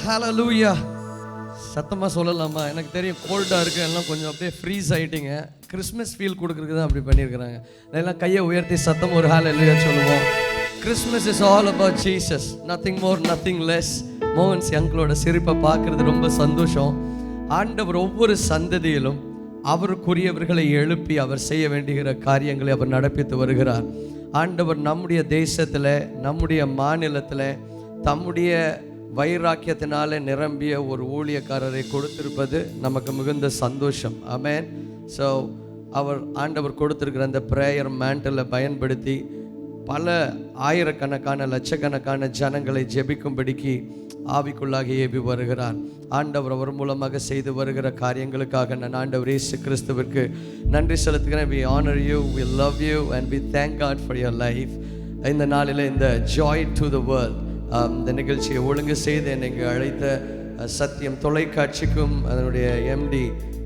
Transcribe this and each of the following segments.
ஹalleluya. சத்தமாக சொல்லலாமா? எனக்கு தெரியும் கோல்டாக இருக்குது, எல்லாம் கொஞ்சம் அப்படியே ஃப்ரீஸ் ஆகிட்டீங்க. கிறிஸ்மஸ் ஃபீல் கொடுக்குறதுக்கு தான் அப்படி பண்ணியிருக்கிறாங்க. எல்லாம் கையை உயர்த்தி சத்தம் ஒரு ஹalleluya சொல்லுவோம். Christmas is all about Jesus, nothing more nothing less. மோகன்ஸ் அங்கிளோட சிரிப்பை பார்க்குறது ரொம்ப சந்தோஷம். ஆண்டவர் ஒவ்வொரு சந்ததியிலும் அவருக்குரியவர்களை எழுப்பி அவர் செய்ய வேண்டிய காரியங்களை அவர் நடப்பித்து வருகிறார். ஆண்டவர் நம்முடைய தேசத்தில், நம்முடைய மாநிலத்தில் தம்முடைய வைராக்கியத்தினால நிரம்பிய ஒரு ஊழியக்காரரை கொடுத்திருப்பது நமக்கு மிகுந்த சந்தோஷம். ஆமென். ஸோ ஆண்டவர் கொடுத்திருக்கிற அந்த ப்ரேயர் மேண்டலை பயன்படுத்தி பல ஆயிரக்கணக்கான லட்சக்கணக்கான ஜனங்களை ஜெபிக்கும்படிக்கு ஆவிக்குள்ளாக ஏவி வருகிறார். ஆண்டவர் அவர் மூலமாக செய்து வருகிற காரியங்களுக்காக நான் ஆண்டவர் இயேசு கிறிஸ்துவிற்கு நன்றி செலுத்துகிறேன். We honor you, we love you and we thank God for your life. இந்த நாளில் இந்த Joy to the World இந்த நிகழ்ச்சியை ஒழுங்கு செய்து என்னை அழைத்த சத்தியம் தொலைக்காட்சிக்கும் அதனுடைய MD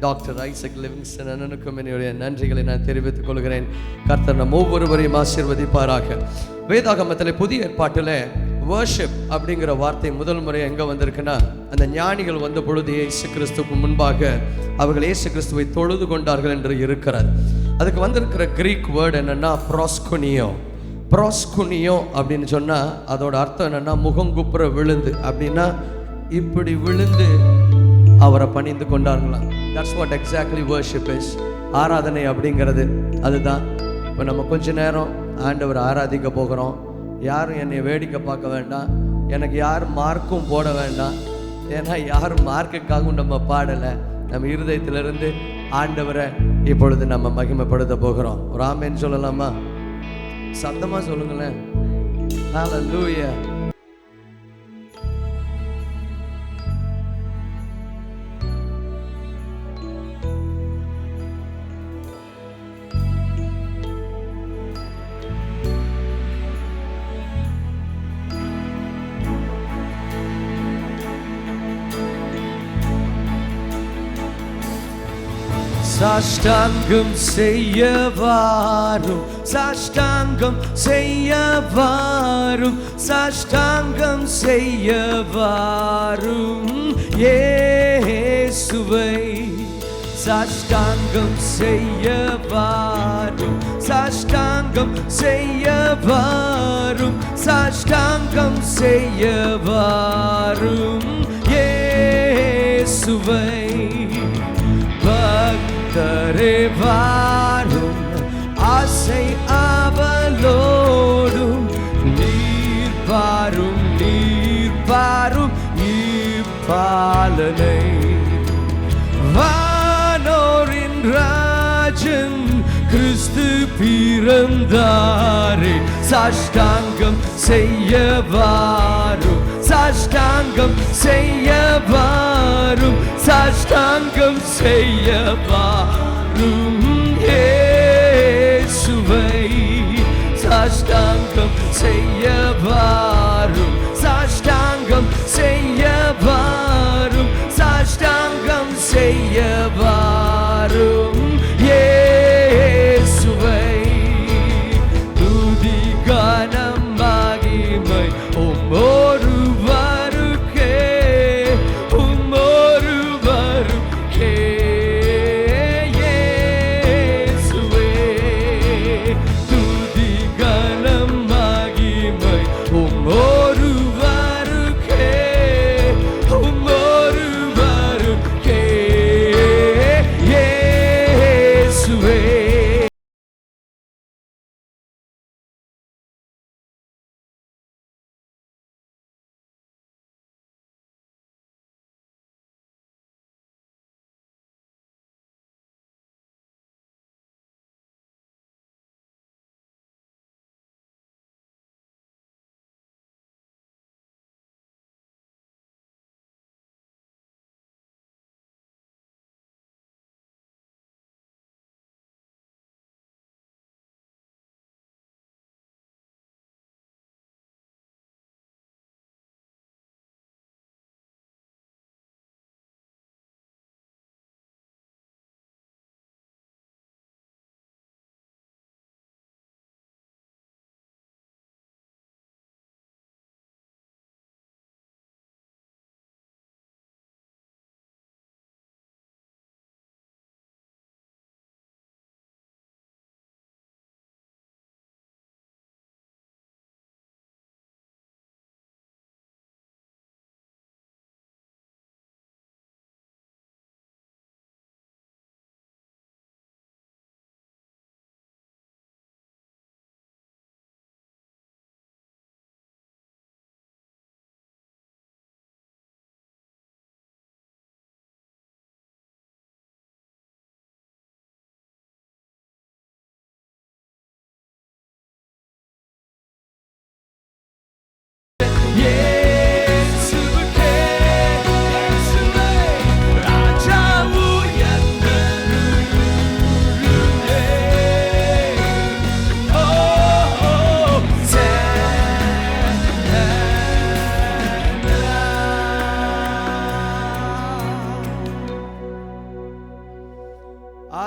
டாக்டர் ஐசக் லிவிங்ஸ்டன் அண்ணனுக்கும் என்னுடைய நன்றிகளை நான் தெரிவித்துக் கொள்கிறேன். கர்த்தர் நம் ஒவ்வொருவரையும் ஆசீர்வதிப்பாராக. வேதாகமத்தில் புதிய ஏற்பாட்டில் வர்ஷிப் அப்படிங்கிற வார்த்தை முதல் முறை எங்கே வந்திருக்குன்னா, அந்த ஞானிகள் வந்த பொழுது இயேசு கிறிஸ்துவுக்கு முன்பாக அவர்கள் இயேசு கிறிஸ்துவை தொழுது கொண்டார்கள் என்று இருக்கிறார். அதுக்கு வந்திருக்கிற கிரீக் வேர்டு என்னென்னா ப்ராஸ்குனியோ. ப்ராஸ்குனியோ அப்படின்னு சொன்னால் அதோட அர்த்தம் என்னென்னா முகங்குப்புற விழுந்து, அப்படின்னா இப்படி விழுந்து அவரை பணிந்து கொண்டார்களாம். That's what exactly worship is. ஆராதனை அப்படிங்கிறது அதுதான். இப்போ நம்ம கொஞ்ச நேரம் ஆண்டவர் ஆராதிக்க போகிறோம். யாரும் என்னை வேடிக்கை பார்க்க வேண்டாம், எனக்கு யாரும் மார்க்கும் போட வேண்டாம். ஏன்னா யாரும் மார்க்குக்காகவும் நம்ம பாடலை. நம்ம இருதயத்திலிருந்து ஆண்டவரை இப்பொழுது நம்ம மகிமைப்படுத்த போகிறோம். ஒரு ஆமென் சொல்லலாமா? சத்தமாக சொல்லுங்களேன். ஹalleluya. சாஷ்டாங்கம் செய்ய வாரும், சாஷ்டாங்கம் செய்ய வாரும், சாஷ்டாங்கம் செய்ய வாரும் இயேசுவை. சாஷ்டாங்கம் செய்ய வாரும், சாஷ்டாங்கம் செய்ய வாரும், சாஷ்டாங்கம் செய்ய வாரும் இயேசுவை. பக்தரே வாரும், ஆசை அவளோடும், நீர் பாரும், நீர் பாரும் இப்பாலனை. வானோரின் ராஜன் கிறிஸ்து பிறந்தாரே, சாஷ்டாங்கம் செய்ய வாரும், சாஷ்டாங்கம் செய்ய வாரும், சாஷ்டாங்கம் செய்ய வாரும் இயேசுவை. சாஷ்டாங்கம் செய்ய வாரும், சாஷ்டாங்கம் செய்ய வாரும், சாஷ்டாங்கம் செய்ய வாரும் இயேசுவை. துதி கனம் மகிமை ஒருவருக்கே, ஒருவருக்கே இயேசுவே. துதி கனம் மகிமை ஒருவருக்கே, ஒருவருக்கே இயேசுவே.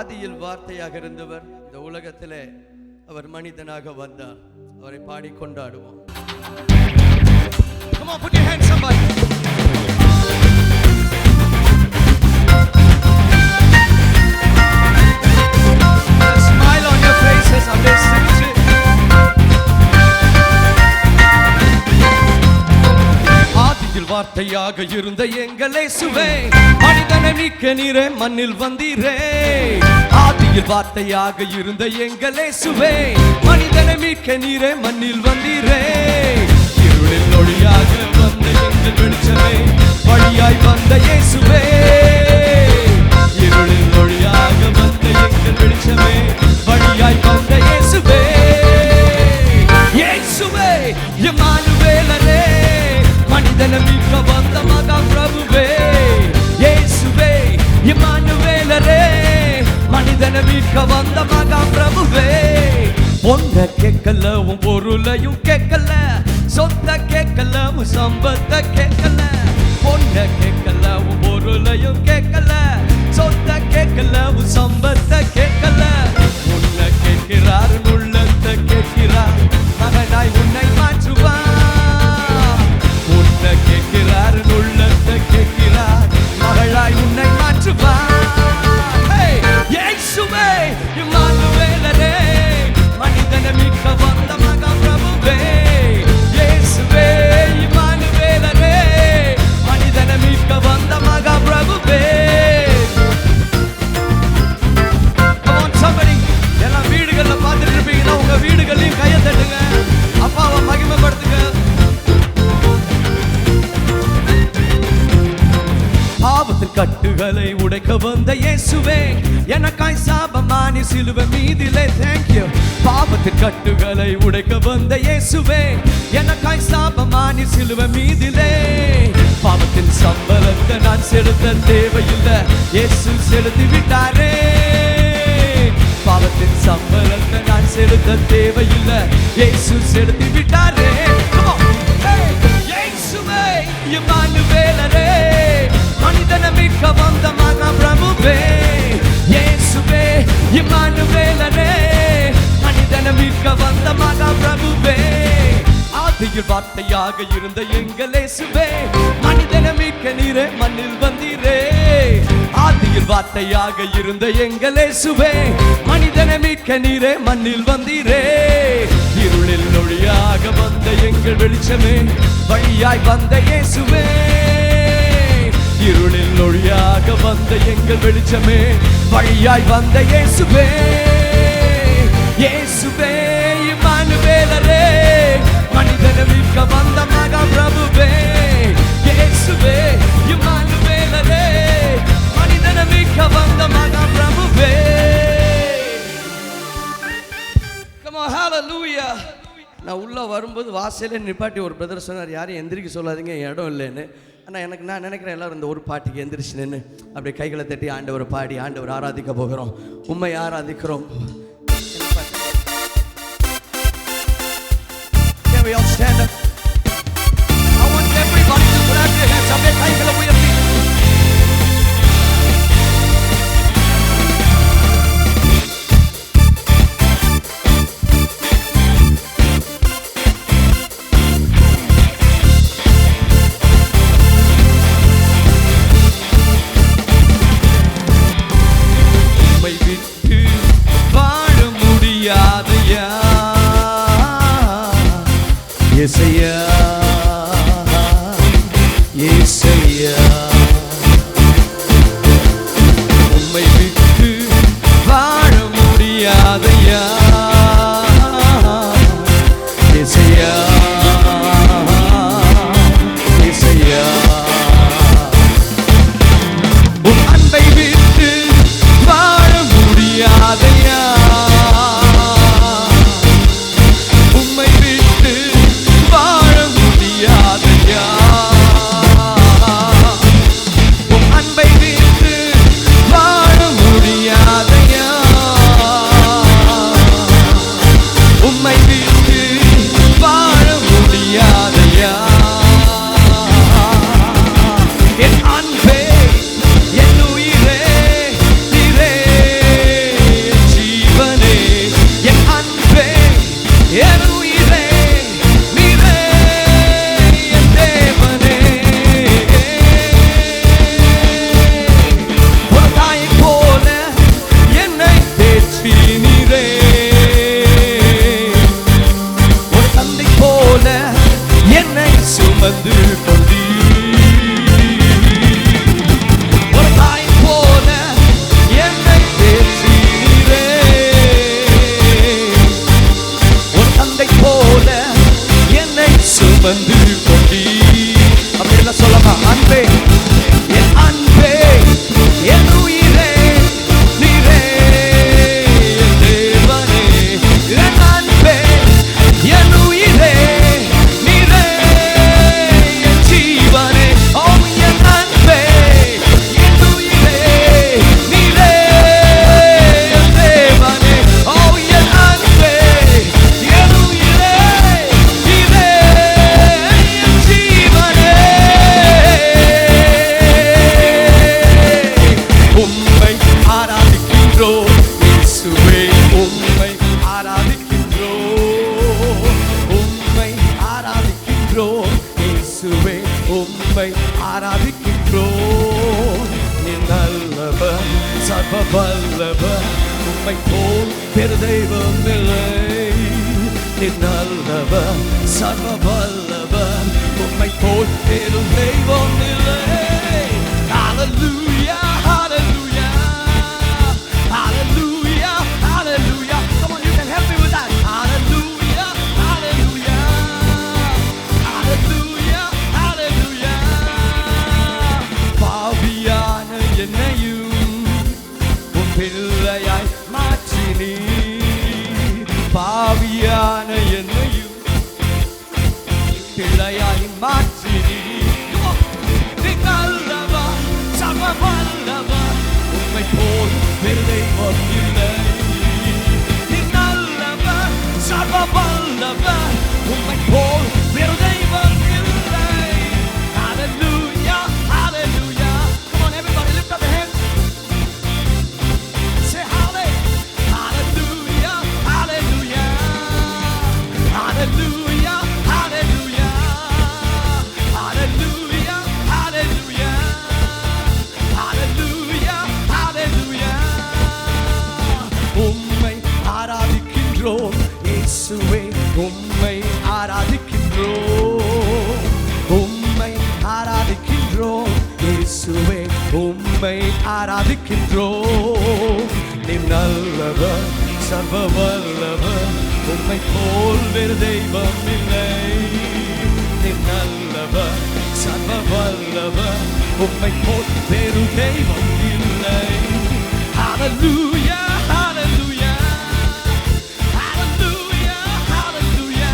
ஆதியில் வார்த்தையாக இருந்தவர் இந்த உலகத்திலே அவர் மனிதனாக வந்தார். அவரை பாடி கொண்டாடுவோம். Come on, put your hands somebody. Smile on your faces. ஆதியில் வார்த்தையாக இருந்த எங்கள் இயேசுவே, மனிதனை நீக்க நீரே மண்ணில் வந்தீரே. ஆதியில் வார்த்தையாக இருந்த எங்கள் இயேசுவே, மனிதனை மீட்க நீரே மண்ணில் வந்தீரே. இருளில் ஒளியாக வந்த எங்கள் வெளிச்சமே, வழியாய் வந்த இயேசுவே. இருளில் ஒளியாக வந்த எங்கள் வெளிச்சமே, வழியாய் வந்த இயேசுவே. இயேசுவே இம்மானுவேலரே, மனிதனை மீட்க வந்த மகா பிரபுவே. இயேசுவே இம்மானுவேலரே, மனிதனை மீட்க வந்த மகா பிரபுவே. பொண்ண கேட்கல, உன் பொருளையும் கேட்கல, சொந்த கேட்கல, உன் சம்பத்தை கேட்கல. பொண்ண கேட்கல, உன் பொருளையும் கேட்கல, சொந்த கேட்கல, உன் சம்பத்தை கேட்கல. உன்னை கேட்கிறார், உள்ளத்தை கேட்கிறார், மகனாய் உன்னை மாற்றுவார். உன்னை கேட்கிறார், உள்ளத்தை கேட்கிறார், மகளாய் உன்னை மாற்றுவார். இயேசுவே இம்மானுவேலரே, மனிதனை மீட்க வந்த மகா பிரபுவே. இயேசுவே இம்மானுவேலரே, மனிதனை மீட்க வந்த மகா பிரபுவே. Come on somebody, எல்லாம் வீடுகள்ல பார்த்துட்டு இருப்பீங்கன்னா உங்க வீடுகளையும் கையை தட்டுங்க, அப்பாவை மகிமைப்படுத்துங்க. பாவத்தின் கட்டுகளை உடைக்க வந்த இயேசுவே, எனக்காய் சாபமானி சிலுவை மீதிலே. Thank you. பாவத்தின் கட்டுகளை உடைக்க வந்த இயேசுவே, எனக்காய் சாபமானி சிலுவை மீதிலே. பாவத்தின் சம்பளத்தை நான் செலுத்த தேவையில்லை, இயேசு செலுத்தி விட்டாரே. பாவத்தின் சம்பளத்தை நான் செலுத்த தேவையில்லை, இயேசு செலுத்தி விட்டாரே. இயேசுவே இம்மானுவேலரே, மனிதனை மீட்க வந்த மகா பிரபுவே. இயேசுவே இம்மானுவேலரே, மனிதனை மீட்க வந்த மகா பிரபுவே. ஆதியில் வார்த்தையாக இருந்த எங்கள் இயேசுவே, மனிதனை மீட்க நீரே மண்ணில் வந்தீரே. ஆதியில் வார்த்தையாக இருந்த எங்கள் இயேசுவே, மனிதனை மீட்க நீரே மண்ணில் வந்தீரே. இருளில் ஒளியாக வந்த எங்கள் வெளிச்சமே, வழியாய் வந்த இயேசுவே. இருளில் ஒளியாக வந்த எங்கள் வெளிச்சமே, வழியாய் வந்த இயேசுவே. இயேசுவே இம்மானுவேலரே, மனிதனை மீட்க வந்த மகா பிரபுவே. இயேசுவே இம்மானுவேலரே, மனிதனை மீட்க வந்த மகா பிரபுவே. Come on, hallelujah. நான் உள்ள வரும்போது வாசலே நிப்பாட்டி ஒரு பிரதர் சொன்னார், யாரும் எந்திரிக்க சொல்லாதீங்க, இடம் இல்லைன்னு. ஆனால் நான் நினைக்கிறேன் எல்லாரும் இந்த ஒரு பாட்டுக்கு எந்திரிச்சு நின்று அப்படியே கைகளை தட்டி ஆண்டவரை பாடி ஆண்டவர் ஆராதிக்க போகிறோம், உண்மை ஆராதிக்கிறோம். Can we all stand up? I want everybody to put out their hands. அப்படியே கைகளை உயர்த்தி. இசைய சுமந்து கொண்டீர். ஒரு தாய் போல என்னை தேற்றினீரே, ஒரு தந்தை போல என்னை சுமந்து கொண்டீர். அப்படிலாம் சொல்லலாம். அன்பே, என் அன்பே, என் உயிரே, நீரே என் தேவனே. என் அன்பே, என் உயிரே, நீரே என் ஜீவனே. ஓ என் அன்பே, என் உயிரே, நீரே என் தேவனே. ஓ என் அன்பே, என் உயிரே, நீரே என் ஜீவனே. உம்மை ஆராதிக்கின்றோம் இயேசுவே, உம்மை ஆராதிக்கின்றோம், உம்மை ஆராதிக்கின்றோம் இயேசுவே, உம்மை ஆராதிக்கின்றோம். நீ நல்லவர், சர்வ வல்லவர், உம்மை போல் வேறு தெய்வம் இல்லை. நீ நல்லவர், சர்வ வல்லவர், உம்மை போல் வேறு தெய்வம் இல்லை. Hallelujah, hallelujah, hallelujah, hallelujah. Come on, you can help me with that. Hallelujah, hallelujah, hallelujah, hallelujah. பாவியான என்னையும் உம் பிள்ளையாய் மாற்றினீர். பாவியான என்னையும் பிள்ளையாய் மாற்றினீர். நீ நல்லவர், சர்வ வல்லவர், உம்மை போல் வேறு தெய்வம் இல்லை. நீ நல்லவர், சர்வ வல்லவர், உம்மை போல் வேறு தெய்வம் இல்லை. Hallelujah, hallelujah. Come on, everybody, lift up your hands. Say hallelujah, hallelujah, hallelujah, hallelujah, hallelujah, hallelujah, hallelujah, hallelujah, hallelujah. உம்மை ஆராதிக்கின்றோம் இயேசுவே, உம்மை ஆராதிக்கின்றோம், உம்மை ஆராதிக்கின்றோம் இயேசுவே, உம்மை ஆராதிக்கின்றோம். நீ நல்லவர், சர்வ வல்லவர், உம்மை போல் வேறு தெய்வம் இல்லை. நீ நல்லவர், சர்வ வல்லவர், உம்மை போல் வேறு தெய்வம் இல்லை. Hallelujah, hallelujah, hallelujah, hallelujah,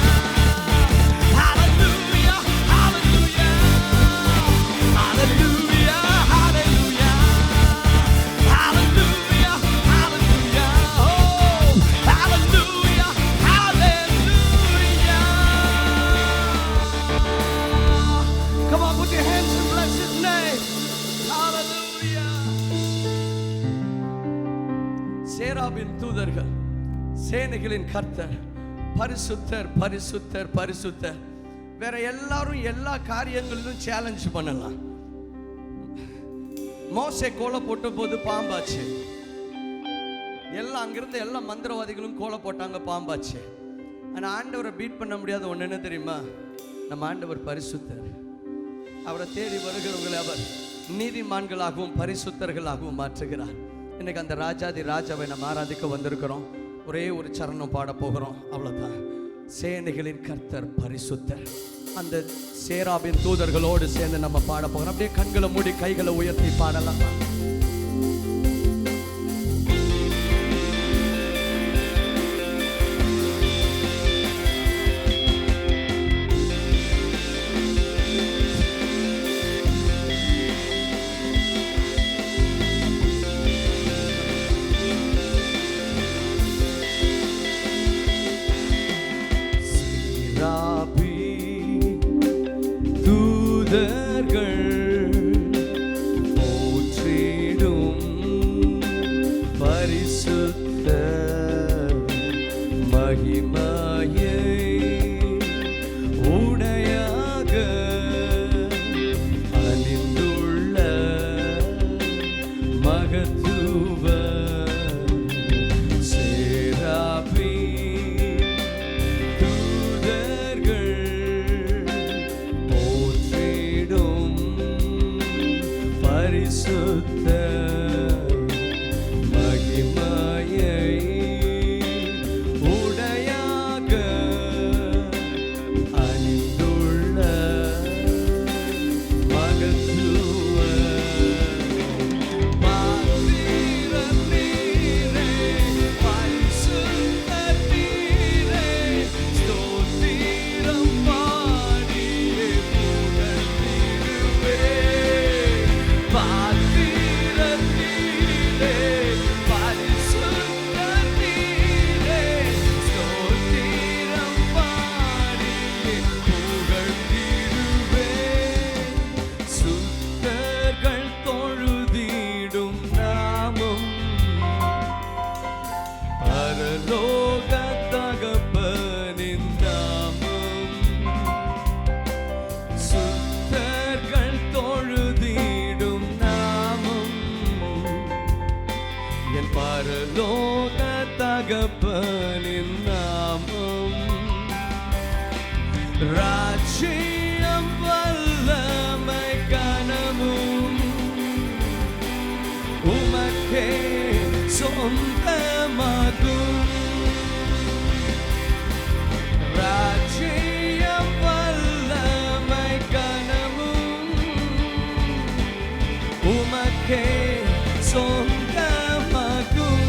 hallelujah, hallelujah, hallelujah, hallelujah, hallelujah, hallelujah, oh, hallelujah, hallelujah. Come on, put your hands and bless his name. Hallelujah. Seraphim தூதர்கள், சேனைகளின் கர்த்தர், பரிசுத்தர், பரிசுத்தர், பரிசுத்தர். வேற எல்லாரும் எல்லா காரியங்களிலும் சேலஞ்ச் பண்ணலாம். மோசே கோலை போட்ட போது பாம்பாச்சு. எல்லாம் அங்கிருந்து எல்லா மந்திரவாதிகளும் கோலை போட்டாங்க, பாம்பாச்சு. ஆனால் ஆண்டவரை பீட் பண்ண முடியாத ஒன்று என்ன தெரியுமா? நம்ம ஆண்டவர் பரிசுத்தர். அவரை தேடி வருகிறவர்களை அவர் நீதிமான்களாகவும் பரிசுத்தர்களாகவும் மாற்றுகிறார். இன்னைக்கு அந்த ராஜாதி ராஜாவை நம்ம ஆராதிக்க வந்திருக்கிறோம். ஒரே ஒரு சரணம் பாட போகிறோம், அவ்வளோதான். சேனைகளின் கர்த்தர் பரிசுத்தர். அந்த சேராபின் தூதர்களோடு சேர்ந்து நம்ம பாட போகிறோம். அப்படியே கண்களை மூடி கைகளை உயர்த்தி பாடலாம். பரலோக தகப்பனின் நாமம் ராஜ்யம் வல்லமை கனமும் உமக்கே சொந்தமாகும். ராஜ்யம் வல்லமை கனமும் உமக்கே சொந்தமாகும்.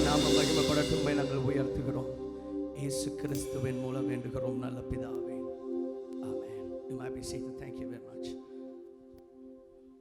நாம மகிமைப்படட்டும் நாங்கள் உயர்த்துகிறோம். இயேசு கிறிஸ்துவின் மூலம் வேண்டுகிறோம் நல்ல பிதாவே.